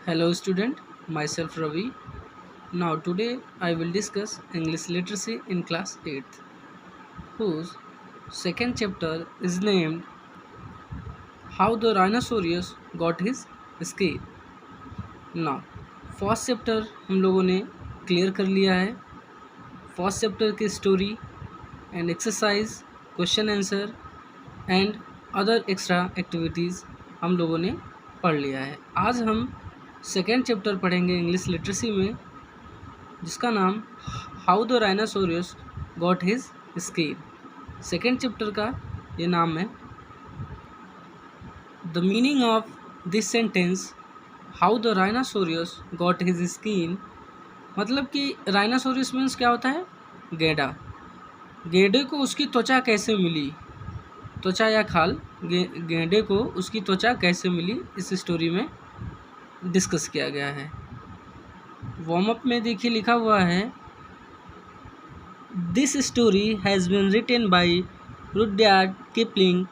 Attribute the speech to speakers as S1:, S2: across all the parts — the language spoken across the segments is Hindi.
S1: Hello student, myself Ravi. Now today I will discuss English literacy in class 8th, whose second chapter is named How the Rhinoceros Got His Scale. Now first chapter हम लोगों ने क्लियर कर लिया है। फर्स्ट चैप्टर की story and exercise, question answer and other extra activities हम लोगों ने पढ़ लिया है। आज हम सेकेंड चैप्टर पढ़ेंगे इंग्लिश लिटरेसी में, जिसका नाम how the rhinoceros got his scale. Second chapter का ये नाम है। The meaning of this sentence how the rhinoceros got his skin, मतलब कि राइनासोरस मीन्स क्या होता है? गैंडा। गैंडे को उसकी त्वचा कैसे मिली, त्वचा या खाल, गैंडे को उसकी त्वचा कैसे मिली, इस स्टोरी में डिस्कस किया गया है। वार्म अप में देखिए लिखा हुआ है, this story has been written by Rudyard Kipling.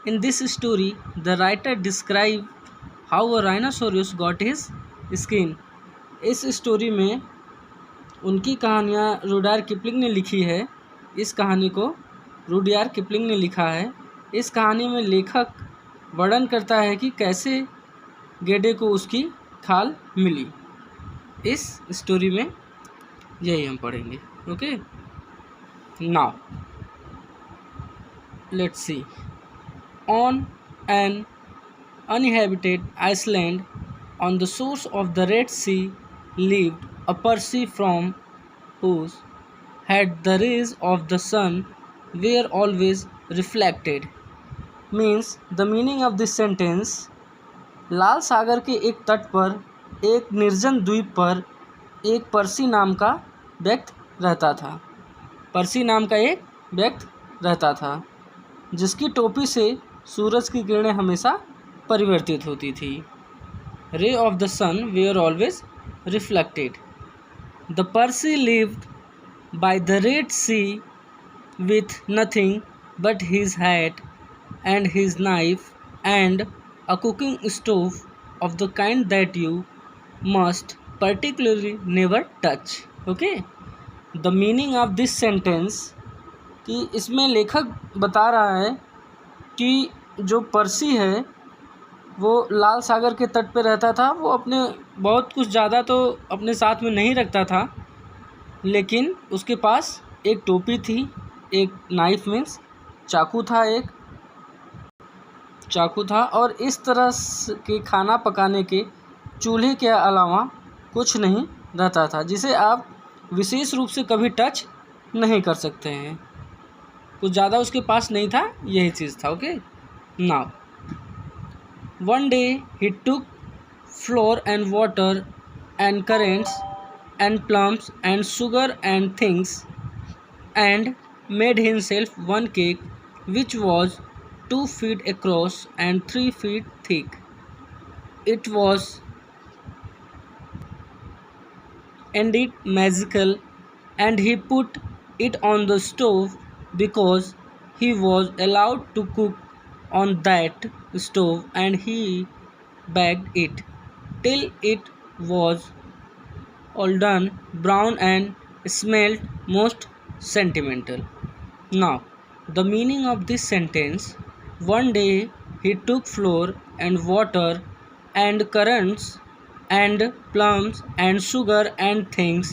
S1: In this story the writer describe how a rhinoceros got his skin. इस स्टोरी में उनकी कहानियाँ रुडयार्ड किपलिंग ने लिखी है। इस कहानी को रुडयार्ड किपलिंग ने लिखा है। इस कहानी में लेखक वर्णन करता है कि कैसे गैंडे को उसकी खाल मिली। इस स्टोरी में यही हम पढ़ेंगे। Okay, now let's see. On an uninhabited island on the shores of the Red Sea lived a Percy from whose head the rays of the sun were always reflected. Means the meaning of this sentence, लाल सागर के एक तट पर एक निर्जन द्वीप पर एक पर्सी नाम का व्यक्ति रहता था। पर्सी नाम का एक व्यक्ति रहता था जिसकी टोपी से सूरज की किरणें हमेशा परिवर्तित होती थी। Ray of the sun were always reflected. The Parsi lived by the Red Sea with nothing but his hat and his knife and a cooking stove of the kind that you must particularly never touch. Okay, the meaning of this sentence, कि इसमें लेखक बता रहा है कि जो पर्सी है वो लाल सागर के तट पे रहता था। वो अपने बहुत कुछ ज़्यादा तो अपने साथ में नहीं रखता था, लेकिन उसके पास एक टोपी थी, एक नाइफ मीन्स चाकू था, एक चाकू था, और इस तरह के खाना पकाने के चूल्हे के अलावा कुछ नहीं रहता था जिसे आप विशेष रूप से कभी टच नहीं कर सकते हैं। कुछ ज़्यादा उसके पास नहीं था, यही चीज़ था। Okay, now one day he took flour and water and currants and plums and sugar and things and made himself one cake which was 2 feet across and 3 feet thick. It was indeed magical, and he put it on the stove because he was allowed to cook on that stove, and he baked it till it was all done brown and smelled most sentimental. Now, the meaning of this sentence, one day he took flour and water and currants and plums and sugar and things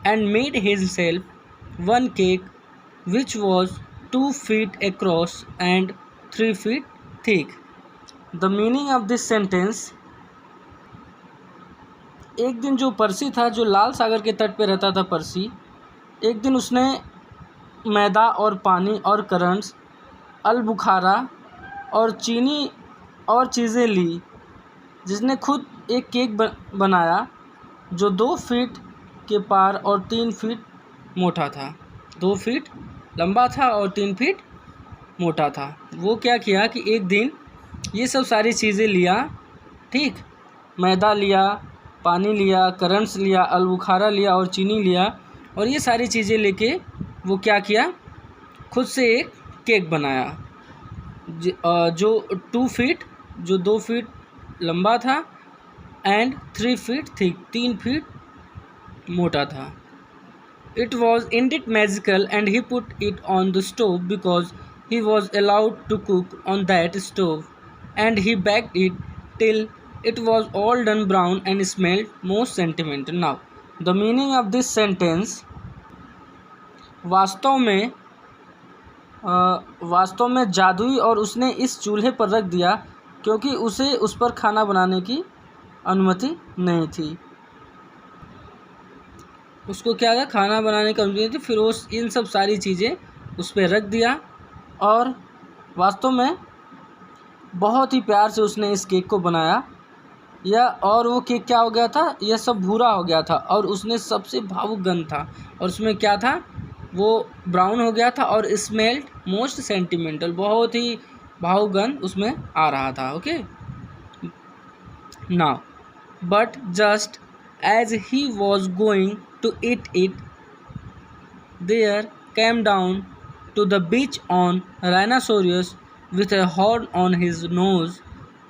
S1: and made himself one cake which was 2 feet across and 3 feet thick. The meaning of this sentence, एक दिन जो पर्सी था, जो लाल सागर के तट पे रहता था पर्सी, एक दिन उसने मैदा और पानी और करंट्स, अलबुखारा और चीनी और चीज़ें ली, जिसने खुद एक केक बनाया जो 2 फीट के पार और 3 फीट मोटा था। 2 फीट लंबा था और 3 फीट मोटा था। वो क्या किया कि एक दिन ये सब सारी चीज़ें लिया, ठीक, मैदा लिया, पानी लिया, करंट्स लिया, अलबुखारा लिया और चीनी लिया, और ये सारी चीज़ें लेके वो क्या किया, खुद से एक केक बनाया जो 2 फीट, जो 2 फीट लंबा था एंड 3 फीट थिक, 3 फीट मोटा था. It was indeed magical, and he put it on the stove because he was allowed to cook on that stove, and he baked it till it was all done brown and smelled most sentimental. Now, the meaning of this sentence, वास्तव में वास्तव में जादुई और उसने इस चूल्हे पर रख दिया क्योंकि उसे उस पर खाना बनाने की अनुमति नहीं थी. उसको क्या था, खाना बनाने की अनुमति थी. फिर वो इन सब सारी चीज़ें उस पर रख दिया और वास्तव में बहुत ही प्यार से उसने इस केक को बनाया. और वो केक क्या हो गया था, यह सब भूरा हो गया था और उसने सबसे भावुक गंध था और उसमें क्या था, वो ब्राउन हो गया था और स्मेल्ड मोस्ट सेंटिमेंटल, बहुत ही भावुक गंध उसमें आ रहा था. Okay, now but just as he was going to eat it, there came down to the beach on rhinoceros with a horn on his nose,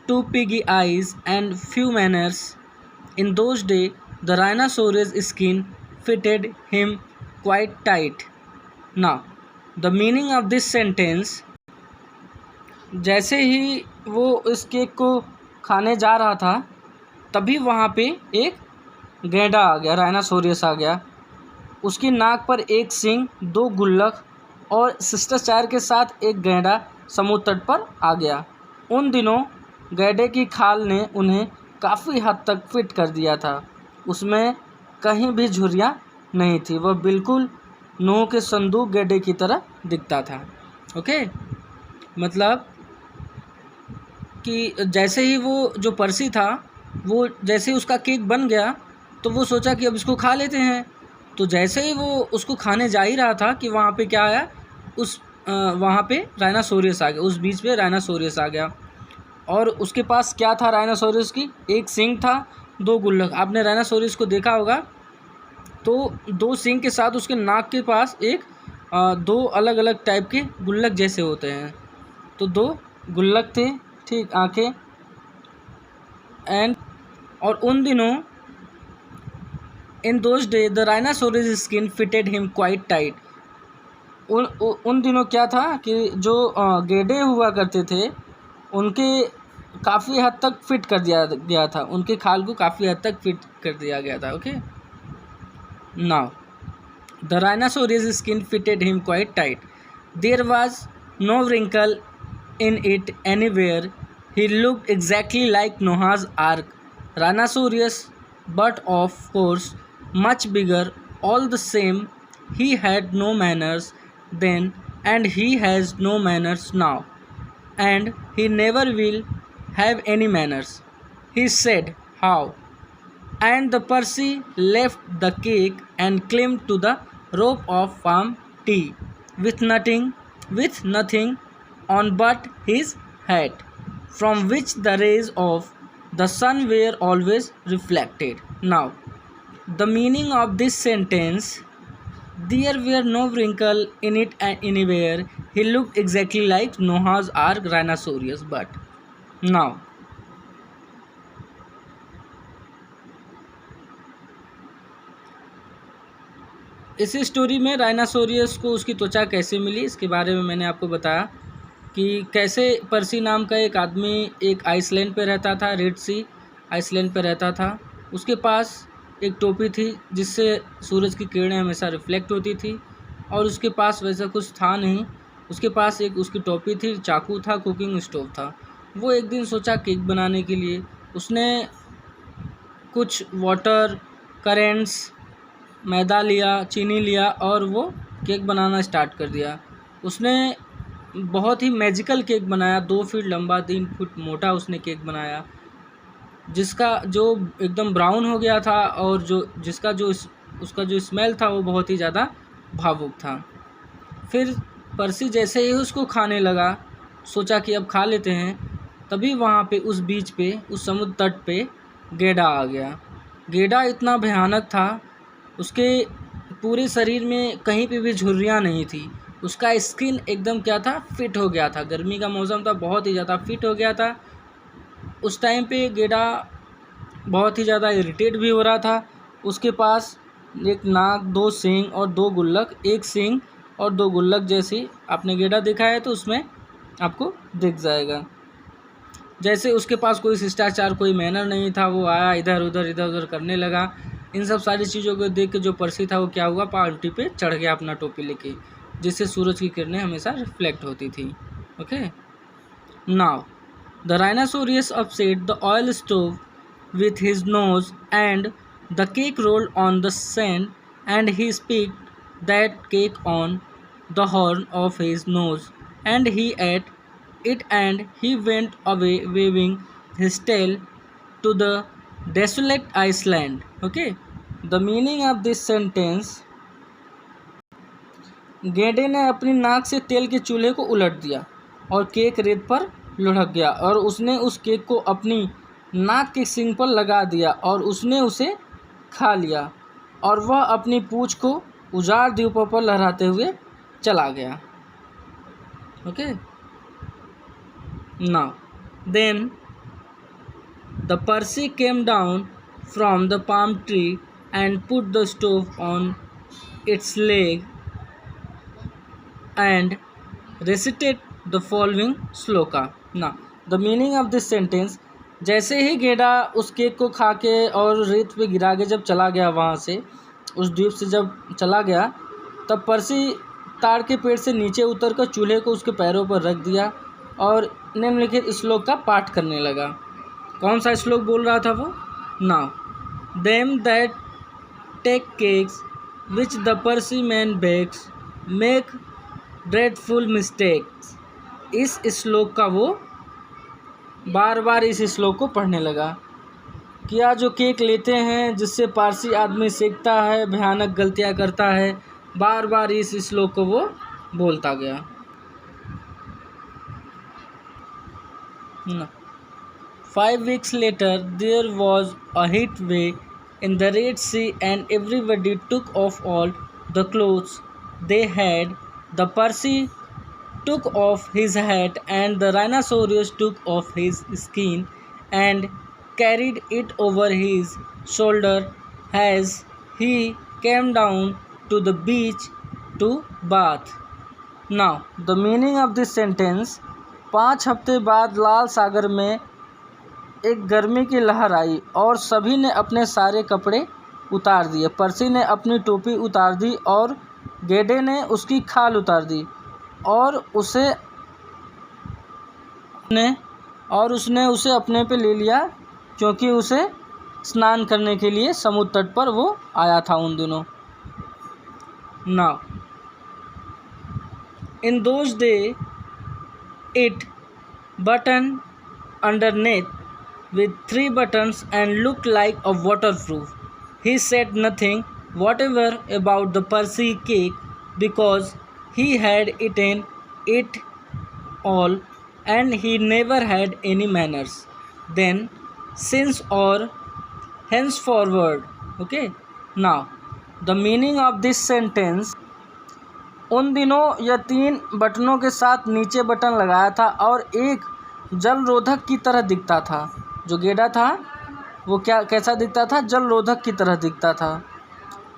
S1: 2 piggy eyes and few manners. In those days, the rhinoceros skin fitted him quite tight. Now, the meaning of this sentence, जैसे ही वो इस केक को खाने जा रहा था तभी वहाँ पे एक गैंडा आ गया, राइनासोरस आ गया. उसकी नाक पर एक सींग, 2 गुल्लक और शिष्टाचार के साथ एक गैंडा समुद्र तट पर आ गया. उन दिनों गैंडे की खाल ने उन्हें काफ़ी हद तक फिट कर दिया था. उसमें कहीं भी झुर्रियाँ नहीं थी. वह बिल्कुल नूह के संदूक गैंडे की तरह दिखता था. ओके, मतलब कि जैसे ही वो जो पर्सी था, वो जैसे ही उसका केक बन गया तो वो सोचा कि अब इसको खा लेते हैं. तो जैसे ही वो उसको खाने जा ही रहा था कि वहाँ पे क्या आया, वहाँ पे राइनासोरस आ गया. उस बीच पे राइनासोरस आ गया और उसके पास क्या था, राइनासोरस की एक सींग था, 2 गुल्लक. आपने राइनासोरस को देखा होगा तो 2 सींग के साथ उसके नाक के पास 2 अलग अलग टाइप के गुल्लक जैसे होते हैं. तो 2 गुल्लक थे, ठीक, आँखें. और उन दिनों, in those days the rhinoceros skin fitted him quite tight. उन दिनों क्या था कि जो गैंडे हुआ करते थे उनके काफ़ी हद तक फिट कर दिया गया था, उनके खाल को काफ़ी हद तक फिट कर दिया गया था. Okay, now the rhinoceros skin fitted him quite tight. There was no wrinkle in it anywhere. He looked exactly like Noah's Ark rhinoceros, but of course much bigger. All the same, he had no manners then, and he has no manners now, and he never will have any manners. He said, "How?" And the Percy left the cake and climbed to the rope of palm tree with nothing on but his hat, from which the rays of the sun were always reflected. Now, the meaning of this sentence, there were no wrinkle in it anywhere. He looked exactly like Noah's Ark rhinoceros, but now इस स्टोरी में राइनासोरियस को उसकी त्वचा कैसे मिली, इसके बारे में मैंने आपको बताया कि कैसे पर्सी नाम का एक आदमी एक आइसलैंड पे रहता था, रेड सी आइसलैंड पे रहता था. उसके पास एक टोपी थी जिससे सूरज की किरणें हमेशा रिफ्लेक्ट होती थी और उसके पास वैसा कुछ था नहीं. उसके पास एक उसकी टोपी थी, चाकू था, कुकिंग स्टोव था. वो एक दिन सोचा केक बनाने के लिए. उसने कुछ वाटर, करेंट्स, मैदा लिया, चीनी लिया और वो केक बनाना स्टार्ट कर दिया. उसने बहुत ही मैजिकल केक बनाया. 2 फीट लंबा, 3 फुट मोटा उसने केक बनाया, जिसका जो एकदम ब्राउन हो गया था और उसका जो स्मेल था वो बहुत ही ज़्यादा भावुक था. फिर पर्सी जैसे ही उसको खाने लगा, सोचा कि अब खा लेते हैं, तभी वहाँ पे उस बीच पे, उस समुद्र तट पे गैंडा आ गया. गैंडा इतना भयानक था, उसके पूरे शरीर में कहीं पे भी झुर्रियाँ नहीं थी. उसका स्किन एकदम क्या था, फिट हो गया था. गर्मी का मौसम था, बहुत ही ज़्यादा फिट हो गया था. उस टाइम पे गैंडा बहुत ही ज़्यादा इरिटेट भी हो रहा था। उसके पास एक नाक, 2 सींग और 2 गुल्लक, 1 सींग और 2 गुल्लक जैसी आपने गेड़ा देखा है तो उसमें आपको दिख जाएगा। जैसे उसके पास कोई शिष्टाचार, कोई मैनर नहीं था, वो आया इधर उधर करने लगा। इन सब सारी चीज़ों को देख के जो पर्सी था वो क्या हुआ, पार्टी पे चढ़ गया अपना टोपी लेके, जिससे सूरज की किरणें हमेशा रिफ्लेक्ट होती थी। Okay, now the rhinoceros upset the oil stove with his nose and the cake rolled on the sand, and he picked that cake on the horn of his nose, and he ate it, and he went away waving his tail to the desolate island. Okay, the meaning of this sentence: गेंडे ने अपनी नाक से तेल के चूल्हे को उलट दिया और केक रेत पर लुढ़क गया, और उसने उस केक को अपनी नाक के सींग पर लगा दिया और उसने उसे खा लिया, और वह अपनी पूंछ को उजाड़ द्वीपों पर लहराते हुए चला गया। Okay, now then the Percy came down from the palm tree and put the stove on its leg and recited the following shloka. Now the meaning of this sentence: जैसे ही गेंडा उस केक को खा के और रेत पे गिरा के जब चला गया, वहाँ से उस द्वीप से जब चला गया, तब पर्सी ताड़ के पेड़ से नीचे उतरकर चूल्हे को उसके पैरों पर रख दिया और निम्नलिखित श्लोक का पाठ करने लगा। कौन सा श्लोक बोल रहा था वो? Now them that take cakes which the Parsi man bakes make dreadful mistakes. इस श्लोक का वो बार बार इस श्लोक को पढ़ने लगा। क्या जो केक लेते हैं जिससे पारसी आदमी सीखता है, भयानक गलतियां करता है, बार बार इस श्लोक को वो बोलता गया। 5 weeks later there was a heat wave in the Red Sea, and everybody took off all the clothes they had. The Parsi took off his hat, and the rhinoceros took off his skin and carried it over his shoulder as he came down to the beach to bath. Now the meaning of this sentence: 5 हफ्ते बाद लाल सागर में एक गर्मी की लहर आई और सभी ने अपने सारे कपड़े उतार दिए। पर्सी ने अपनी टोपी उतार दी और गेंडे ने उसकी खाल उतार दी, और उसने उसे अपने पे ले लिया, क्योंकि उसे स्नान करने के लिए समुद्र तट पर वो आया था उन दिनों। Now in those day it button underneath with 3 buttons and looked like a waterproof. He said nothing whatever about the Parsi cake because he had eaten it all and he never had any manners then, since or henceforward. Okay, now the meaning of this sentence: उन दिनों यह 3 बटनों के साथ नीचे बटन लगाया था और एक जल रोधक की तरह दिखता था। जो गेंडा था वो कैसा दिखता था? जल रोधक की तरह दिखता था।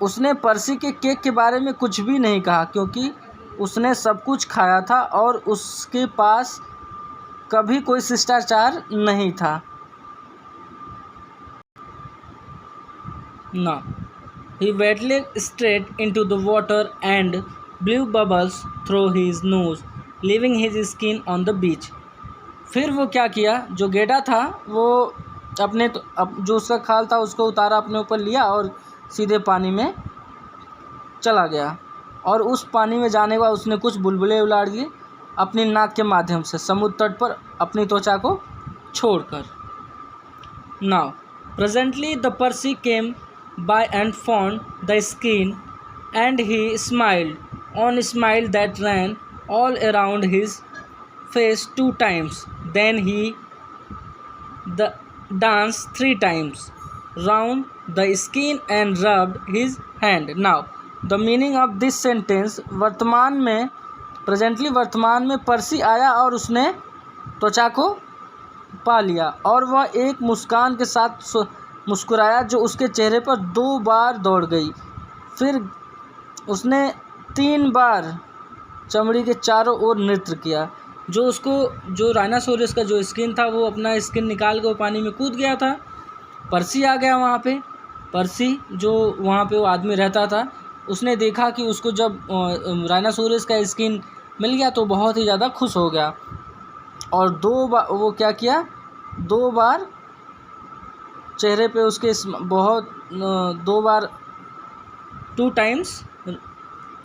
S1: उसने पर्सी के केक के बारे में कुछ भी नहीं कहा, क्योंकि उसने सब कुछ खाया था और उसके पास कभी कोई शिष्टाचार नहीं था। Now he waded straight into the water and blew bubbles through his nose, leaving his skin on the beach. फिर वो क्या किया? जो गेंडा था वो जो उसका खाल था उसको उतारा, अपने ऊपर लिया और सीधे पानी में चला गया, और उस पानी में जाने के बाद उसने कुछ बुलबुले उलाड़ दिए अपनी नाक के माध्यम से समुद्र तट पर अपनी त्वचा को छोड़कर। Now presently the Percy came by and found the skin, and he smiled that ran all around his face 2 times. Then he danced 3 times round the skin and rubbed his hand. Now the meaning of this sentence: presently वर्तमान में पर्सी आया और उसने त्वचा को पा लिया और वह एक मुस्कान के साथ मुस्कुराया जो उसके चेहरे पर 2 बार दौड़ गई। फिर उसने 3 बार चमड़ी के चारों ओर नृत्य किया। जो राइनासोरस का जो स्किन था वो अपना स्किन निकाल के वो पानी में कूद गया था। पर्सी आ गया वहाँ पे। पर्सी जो वहाँ पे वो आदमी रहता था, उसने देखा कि उसको जब राइनासोरस का स्किन मिल गया तो बहुत ही ज़्यादा खुश हो गया और 2 बार वो क्या किया, 2 बार चेहरे पे उसके 2 बार 2 टाइम्स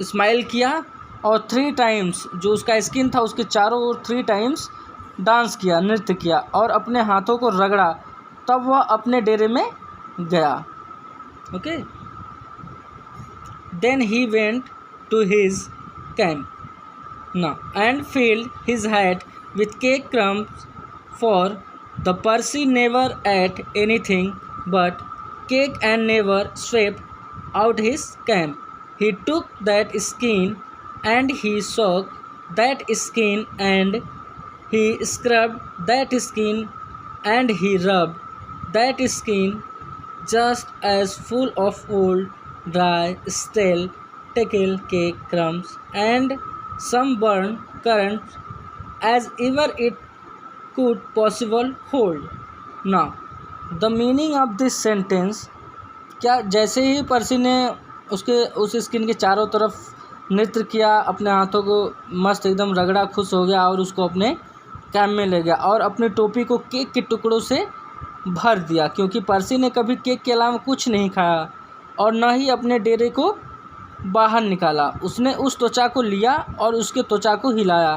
S1: स्माइल किया और 3 टाइम्स जो उसका स्किन था उसके चारों ओर 3 टाइम्स डांस किया, नृत्य किया और अपने हाथों को रगड़ा। तब वह अपने डेरे में गया। Okay, then he went to his camp now and filled his hat with cake crumbs, for the Percy never ate anything but cake and never swept out his camp. He took that skin and he soaked that skin and he scrubbed that skin and he rubbed that skin just as full of old, dry, stale, tickle cake crumbs and some burnt currants as ever it could possible hold. Now, the meaning of this sentence, क्या जैसे ही पर्सी ने उस स्किन के चारों तरफ नृत्य किया, अपने हाथों को मस्त एकदम रगड़ा, खुश हो गया और उसको अपने कैंप में ले गया और अपनी टोपी को केक के टुकड़ों से भर दिया, क्योंकि पर्सी ने कभी केक के अलावा कुछ नहीं खाया और न ही अपने डेरे को बाहर निकाला। उसने उस त्वचा को लिया और उसके त्वचा को हिलाया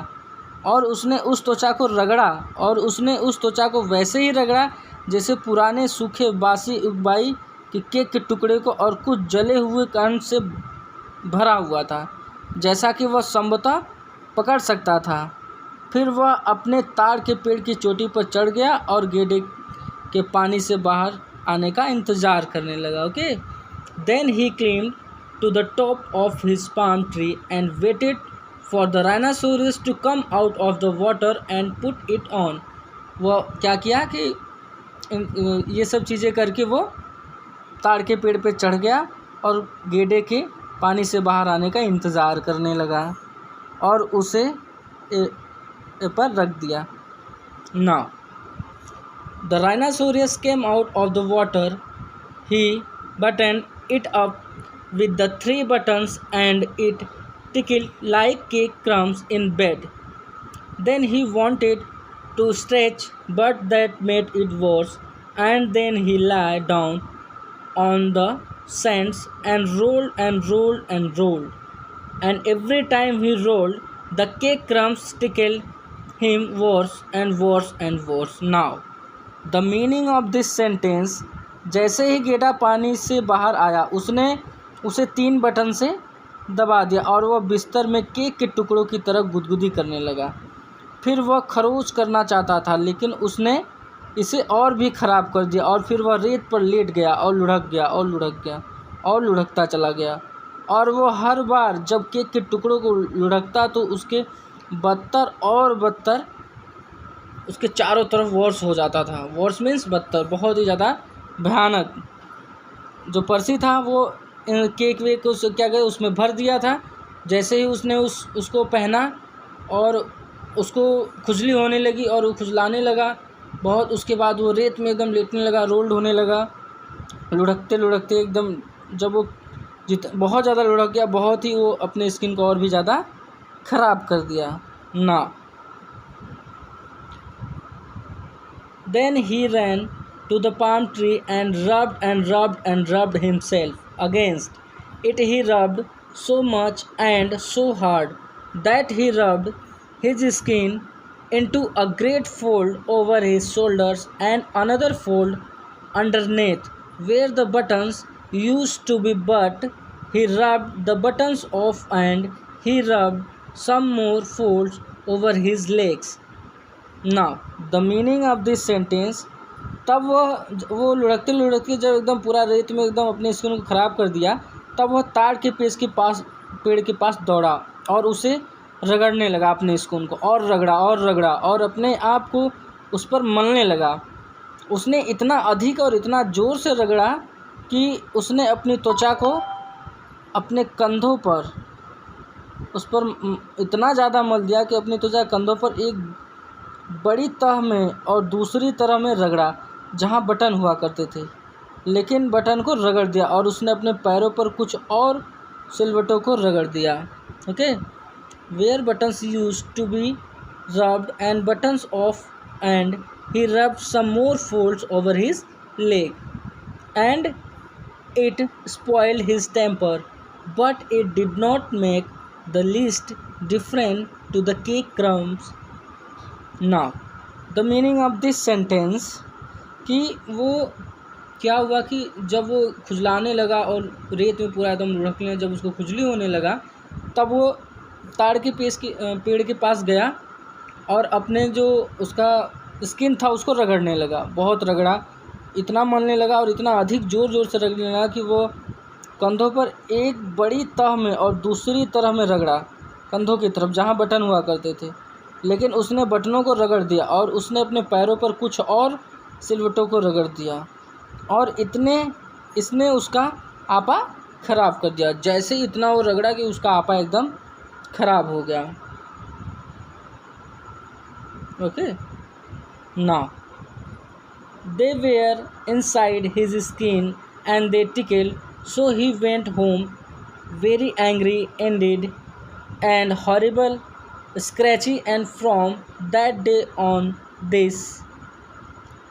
S1: और उसने उस त्वचा को रगड़ा और उसने उस त्वचा को वैसे ही रगड़ा जैसे पुराने सूखे बासी उगबाई के केक के टुकड़े को और कुछ जले हुए कण से भरा हुआ था, जैसा कि वह संभवतः पकड़ सकता था। फिर वह अपने ताड़ के पेड़ की चोटी पर चढ़ गया और गेड़े के पानी से बाहर आने का इंतज़ार करने लगा। Okay, then he climbed to the top of his palm tree and waited for the rhinoceros to come out of the water and put it on. वह क्या किया कि ये सब चीज़ें करके वो ताड़ के पेड़ पे चढ़ गया और गेड़े के पानी से बाहर आने का इंतज़ार करने लगा और उसे पर रख दिया। Now, the rhinoceros came out of the water. He buttoned it up with the 3 buttons and it tickled like cake crumbs in bed. Then he wanted to stretch, but that made it worse, and then he lay down on the sands and rolled and rolled and rolled, and every time he rolled the cake crumbs tickled him worse and worse and worse. Now, the meaning of this sentence, जैसे ही गेड़ा पानी से बाहर आया उसने उसे 3 बटन से दबा दिया और वह बिस्तर में केक के टुकड़ों की तरह गुदगुदी करने लगा। फिर वह खरोच करना चाहता था लेकिन उसने इसे और भी ख़राब कर दिया और फिर वह रेत पर लेट गया और लुढ़क गया और लुढ़क गया और लुढ़कता चला गया और वह हर बार जब केक के टुकड़ों को लुढ़कता तो उसके बदतर और बदतर उसके चारों तरफ वॉर्स हो जाता था। वॉर्स मीन्स बदतर, बहुत ही ज़्यादा भयानक। जो पर्सी था वो केक वेक को क्या कहते उसमें भर दिया था। जैसे ही उसने उसको पहना और उसको खुजली होने लगी और वो खुजलाने लगा बहुत। उसके बाद वो रेत में एकदम लेटने लगा, रोल्ड होने लगा, लुढ़कते लुढ़कते एकदम। जब वो बहुत ज़्यादा लुढ़क गया, बहुत ही वो अपने स्किन को और भी ज़्यादा ख़राब कर दिया ना। Then he ran to the palm tree and rubbed and rubbed and rubbed himself against it. He rubbed so much and so hard that he rubbed his skin into a great fold over his shoulders and another fold underneath where the buttons used to be, but he rubbed the buttons off and he rubbed some more folds over his legs. Now, the meaning of this sentence, तब वो लुढ़कते लुढ़कते जब एकदम पूरा रेत में एकदम अपने स्किन को ख़राब कर दिया, तब वह ताड़ के पेड़ के पास दौड़ा और उसे रगड़ने लगा, अपने स्किन को और रगड़ा और रगड़ा और अपने आप को उस पर मलने लगा उसने इतना अधिक और इतना ज़ोर से रगड़ा कि उसने अपनी त्वचा को अपने कंधों पर उस पर इतना ज़्यादा मल दिया कि अपनी त्वचा कंधों पर एक बड़ी तह में और दूसरी तरह में रगड़ा जहाँ बटन हुआ करते थे, लेकिन बटन को रगड़ दिया और उसने अपने पैरों पर कुछ और सिलवटों को रगड़ दिया। Okay, where buttons used to be rubbed and buttons off and he rubbed some more folds over his leg and it spoiled his temper but it did not make the least different to the cake crumbs. Now the meaning of this sentence कि वो क्या हुआ कि जब वो खुजलाने लगा और रेत में पूरा एकदम लुढ़कने, जब उसको खुजली होने लगा तब वो ताड़ के पेड़ के पास गया और अपने जो उसका स्किन था उसको रगड़ने लगा। बहुत रगड़ा, इतना मलने लगा और इतना अधिक ज़ोर से रगड़ने लगा कि वो कंधों पर एक बड़ी तह में और दूसरी तरह में रगड़ा, कंधों की तरफ जहाँ बटन हुआ करते थे, लेकिन उसने बटनों को रगड़ दिया और उसने अपने पैरों पर कुछ और सिलवटों को रगड़ दिया और इसने उसका आपा ख़राब कर दिया। जैसे ही इतना वो रगड़ा कि उसका आपा एकदम ख़राब हो गया। Okay, now they were inside his skin and they tickled, so he went home very angry indeed and horrible, scratchy, and from that day on this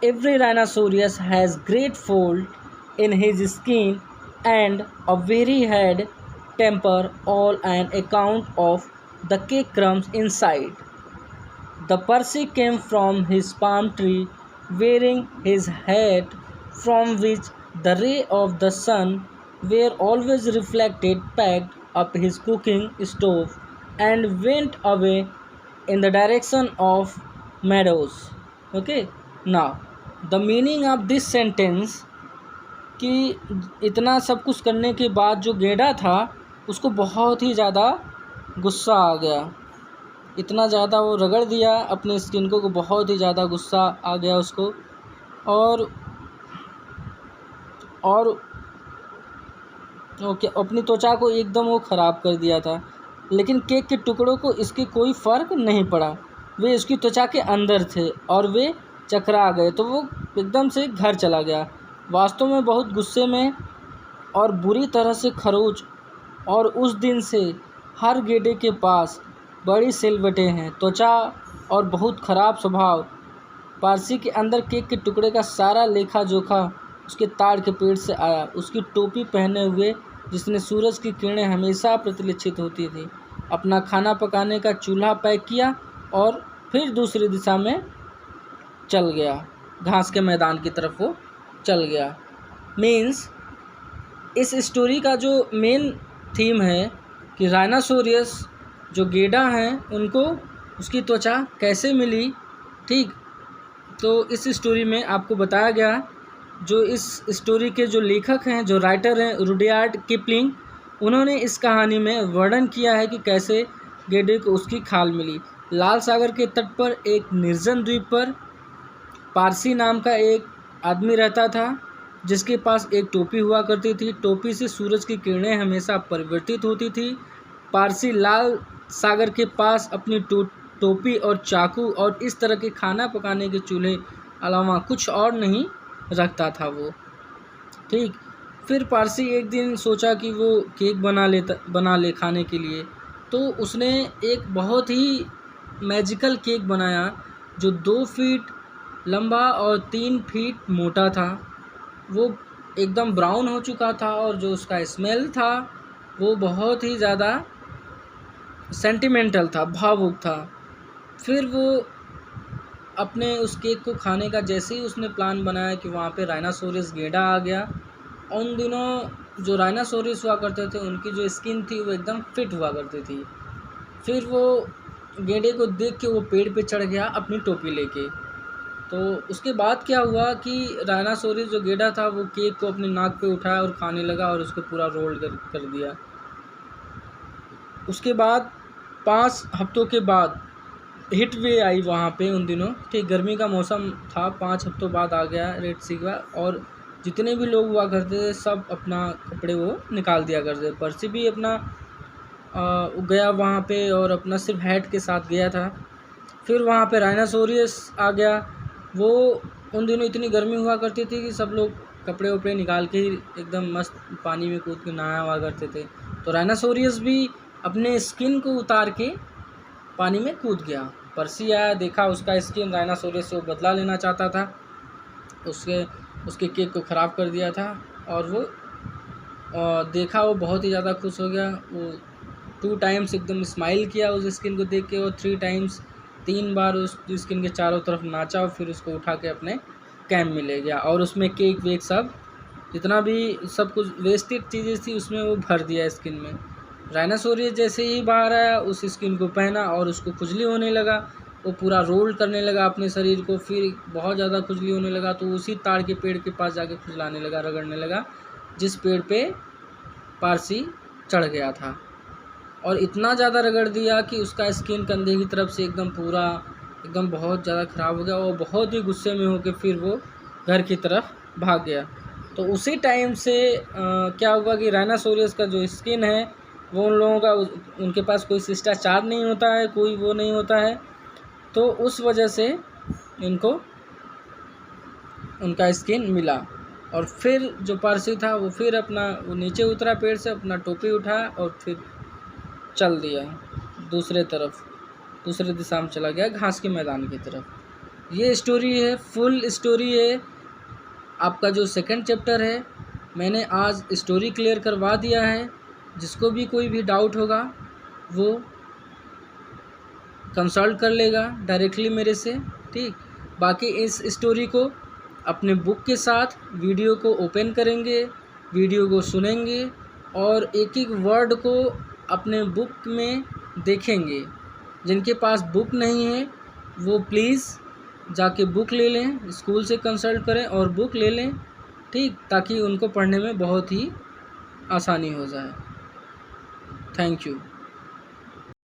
S1: every rhinoceros has great fold in his skin and a very bad temper, all an account of the cake crumbs inside. The Percy came from his palm tree, wearing his hat, from which the rays of the sun were always reflected, packed up his cooking stove, and went away in the direction of meadows. Okay, now the meaning of this sentence कि इतना सब कुछ करने के बाद जो गेंडा था उसको बहुत ही ज़्यादा गुस्सा आ गया। इतना ज़्यादा वो रगड़ दिया अपने स्किन को बहुत ही ज़्यादा गुस्सा आ गया उसको और ओके अपनी त्वचा को एकदम वो ख़राब कर दिया था। लेकिन केक के टुकड़ों को इसके कोई फ़र्क नहीं पड़ा, वे उसकी त्वचा के अंदर थे और वे चकरा गए, तो वो एकदम से घर चला गया। वास्तव में बहुत गुस्से में और बुरी तरह से खरोच, और उस दिन से हर गेंडे के पास बड़ी सिलवटें हैं, त्वचा और बहुत ख़राब स्वभाव। पारसी के अंदर केक के टुकड़े का सारा लेखा जोखा उसके ताड़ के पेड़ से आया। उसकी टोपी पहने हुए जिसने सूरज की किरणें हमेशा प्रतिलक्षित होती थी, अपना खाना पकाने का चूल्हा पैक किया और फिर दूसरी दिशा में चल गया, घास के मैदान की तरफ वो चल गया। मीन्स इस स्टोरी का जो मेन थीम है कि राइनासोरियस जो गेंडा हैं उनको उसकी त्वचा कैसे मिली। ठीक, तो इस स्टोरी में आपको बताया गया, जो इस स्टोरी के जो लेखक हैं, जो राइटर हैं रुडयार्ड किपलिंग, उन्होंने इस कहानी में वर्णन किया है कि कैसे गेंडे को उसकी खाल मिली। लाल सागर के तट पर एक निर्जन द्वीप पर पारसी नाम का एक आदमी रहता था जिसके पास एक टोपी हुआ करती थी। टोपी से सूरज की किरणें हमेशा परिवर्तित होती थी। पारसी लाल सागर के पास अपनी टोपी और चाकू और इस तरह के खाना पकाने के चूल्हे अलावा कुछ और नहीं रखता था वो। ठीक, फिर पारसी एक दिन सोचा कि वो केक बना ले खाने के लिए, तो उसने एक बहुत ही मैजिकल केक बनाया जो 2 फीट लंबा और 3 फीट मोटा था। वो एकदम ब्राउन हो चुका था और जो उसका स्मेल था वो बहुत ही ज़्यादा सेंटिमेंटल था, भावुक था। फिर वो अपने उस केक को खाने का जैसे ही उसने प्लान बनाया कि वहाँ पे राइनासोरस गेंडा आ गया। उन दिनों जो राइनासोरस हुआ करते थे उनकी जो स्किन थी वो एकदम फिट हुआ करती थी। फिर वो गेंडे को देख के वो पेड़ पे चढ़ गया अपनी टोपी लेके। तो उसके बाद क्या हुआ कि राइनासोरस जो गेंडा था वो केक को अपनी नाक पे उठाया और खाने लगा और उसको पूरा रोल कर दिया। उसके बाद 5 हफ्तों के बाद हिट वे आई वहाँ पे उन दिनों, ठीक गर्मी का मौसम था, 5 हफ्तों बाद आ गया रेड सी का, और जितने भी लोग हुआ करते थे सब अपना कपड़े वो निकाल दिया करते थे। पर्सी भी अपना गया वहाँ पे और अपना सिर्फ हैट के साथ गया था। फिर वहाँ पे राइनासोरियस आ गया। वो उन दिनों इतनी गर्मी हुआ करती थी कि सब लोग कपड़े वपड़े निकाल के ही एकदम मस्त पानी में कूद के नहाया हुआ करते थे। तो राइनासोरियस भी अपने स्किन को उतार के पानी में कूद गया। पर्सी आया, देखा उसका स्किन राइनासोरियस से वो बदला लेना चाहता था, उसके केक को ख़राब कर दिया था, और वो देखा, वो बहुत ही ज़्यादा खुश हो गया। वो 2 टाइम्स एकदम स्माइल किया उस स्किन को देख के, और 3 टाइम्स 3 बार उस स्किन के चारों तरफ नाचा, और फिर उसको उठा के अपने कैंप में ले गया, और उसमें केक वेक सब जितना भी सब कुछ वेस्टेड चीज़ें थी उसमें वो भर दिया स्किन में। राइनासोरियस जैसे ही बाहर आया उस स्किन को पहना और उसको खुजली होने लगा, वो पूरा रोल करने लगा अपने शरीर को, फिर बहुत ज़्यादा खुजली होने लगा, तो उसी ताड़ के पेड़ के पास जाके खुजलाने लगा, रगड़ने लगा, जिस पेड़ पे पारसी चढ़ गया था। और इतना ज़्यादा रगड़ दिया कि उसका स्किन कंधे की तरफ से एकदम पूरा एकदम बहुत ज़्यादा ख़राब हो गया, और बहुत ही गुस्से में होकर फिर वो घर की तरफ भाग गया। तो उसी टाइम से क्या हुआ कि राइनासोरियस का जो स्किन है वो उन लोगों का उनके पास कोई शिष्टाचार नहीं होता है, कोई वो नहीं होता है, तो उस वजह से इनको उनका स्किन मिला। और फिर जो पारसी था वो फिर अपना वो नीचे उतरा पेड़ से, अपना टोपी उठाया और फिर चल दिया दूसरे दिशा में चला गया, घास के मैदान की तरफ। ये स्टोरी है, फुल स्टोरी है। आपका जो सेकंड चैप्टर है मैंने आज स्टोरी क्लियर करवा दिया है। जिसको भी कोई भी डाउट होगा वो कंसल्ट कर लेगा डायरेक्टली मेरे से, ठीक। बाकी इस स्टोरी को अपने बुक के साथ वीडियो को ओपन करेंगे, वीडियो को सुनेंगे, और एक एक वर्ड को अपने बुक में देखेंगे। जिनके पास बुक नहीं है वो प्लीज़ जाके बुक ले लें, स्कूल से कंसल्ट करें और बुक ले लें, ठीक, ताकि उनको पढ़ने में बहुत ही आसानी हो जाए। Thank you.